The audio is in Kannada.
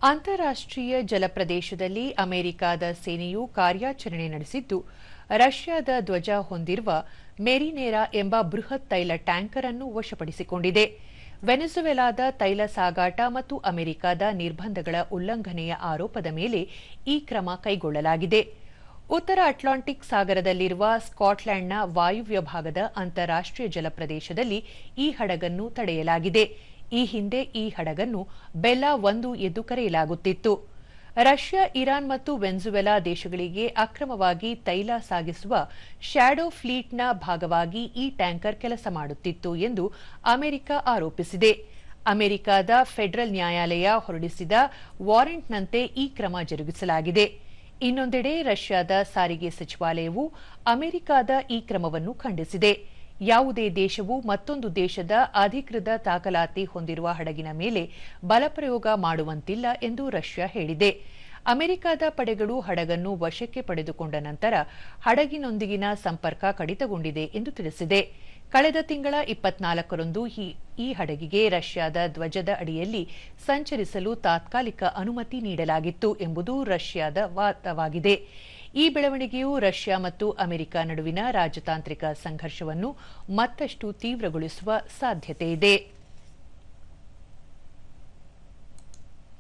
ಅಂತಾರಾಷ್ಟ್ರೀಯ ಜಲಪ್ರದೇಶದಲ್ಲಿ ಅಮೆರಿಕದ ಸೇನೆಯು ಕಾರ್ಯಾಚರಣೆ ನಡೆಸಿದ್ದು, ರಷ್ಯಾದ ಧ್ವಜ ಹೊಂದಿರುವ ಮೆರಿನೇರಾ ಎಂಬ ಬೃಹತ್ ತೈಲ ಟ್ಯಾಂಕರ್ ಅನ್ನು ವಶಪಡಿಸಿಕೊಂಡಿದೆ. ವೆನೆಜುವೆಲಾದ ತೈಲ ಸಾಗಾಟ ಮತ್ತು ಅಮೆರಿಕದ ನಿರ್ಬಂಧಗಳ ಉಲ್ಲಂಘನೆಯ ಆರೋಪದ ಮೇಲೆ ಈ ಕ್ರಮ ಕೈಗೊಳ್ಳಲಾಗಿದೆ. ಉತ್ತರ ಅಟ್ಲಾಂಟಿಕ್ ಸಾಗರದಲ್ಲಿರುವ ಸ್ಕಾಟ್ಲೆಂಡ್ನ ವಾಯುವ್ಯ ಭಾಗದ ಅಂತಾರಾಷ್ಟ್ರೀಯ ಜಲಪ್ರದೇಶದಲ್ಲಿ ಈ ಹಡಗನ್ನು ತಡೆಯಲಾಗಿದೆ. ಈ ಹಿಂದೆ ಈ ಹಡಗನ್ನು ಬೆಲ್ಲಾ 1 ಎಂದು ಕರೆಯಲಾಗುತ್ತಿತ್ತು. ರಷ್ಯಾ, ಇರಾನ್ ಮತ್ತು ವೆನೆಜುವೆಲಾ ದೇಶಗಳಿಗೆ ಅಕ್ರಮವಾಗಿ ತೈಲ ಸಾಗಿಸುವ ಶ್ಯಾಡೋ ಫ್ಲೀಟ್ನ ಭಾಗವಾಗಿ ಈ ಟ್ಯಾಂಕರ್ ಕೆಲಸ ಮಾಡುತ್ತಿತ್ತು ಎಂದು ಅಮೆರಿಕ ಆರೋಪಿಸಿದೆ. ಅಮೆರಿಕದ ಫೆಡರಲ್ ನ್ಯಾಯಾಲಯ ಹೊರಡಿಸಿದ ವಾರೆಂಟ್ನಂತೆ ಈ ಕ್ರಮ ಜರುಗಿಸಲಾಗಿದೆ. ಇನ್ನೊಂದೆಡೆ ರಷ್ಯಾದ ಸಾರಿಗೆ ಸಚಿವಾಲಯವು ಅಮೆರಿಕದ ಈ ಕ್ರಮವನ್ನು ಖಂಡಿಸಿದೆ. ಯಾವುದೇ ದೇಶವು ಮತ್ತೊಂದು ದೇಶದ ಅಧಿಕೃತ ದಾಖಲಾತಿ ಹೊಂದಿರುವ ಹಡಗಿನ ಮೇಲೆ ಬಲಪ್ರಯೋಗ ಮಾಡುವಂತಿಲ್ಲ ಎಂದು ರಷ್ಯಾ ಹೇಳಿದೆ. ಅಮೆರಿಕದ ಪಡೆಗಳು ಹಡಗನ್ನು ವಶಕ್ಕೆ ಪಡೆದುಕೊಂಡ ನಂತರ ಹಡಗಿನೊಂದಿಗಿನ ಸಂಪರ್ಕ ಕಡಿತಗೊಂಡಿದೆ ಎಂದು ತಿಳಿಸಿದೆ. ಕಳೆದ ತಿಂಗಳ 24ರಂದು ಈ ಹಡಗಿಗೆ ರಷ್ಯಾದ ಧ್ವಜದ ಅಡಿಯಲ್ಲಿ ಸಂಚರಿಸಲು ತಾತ್ಕಾಲಿಕ ಅನುಮತಿ ನೀಡಲಾಗಿತ್ತು ಎಂಬುದು ರಷ್ಯಾದ ವಾದವಾಗಿದೆ. ಈ ಬೆಳವಣಿಗೆಯು ರಷ್ಯಾ ಮತ್ತು ಅಮೆರಿಕ ನಡುವಿನ ರಾಜತಾಂತ್ರಿಕ ಸಂಘರ್ಷವನ್ನು ಮತ್ತಷ್ಟು ತೀವ್ರಗೊಳಿಸುವ ಸಾಧ್ಯತೆಯಿದೆ.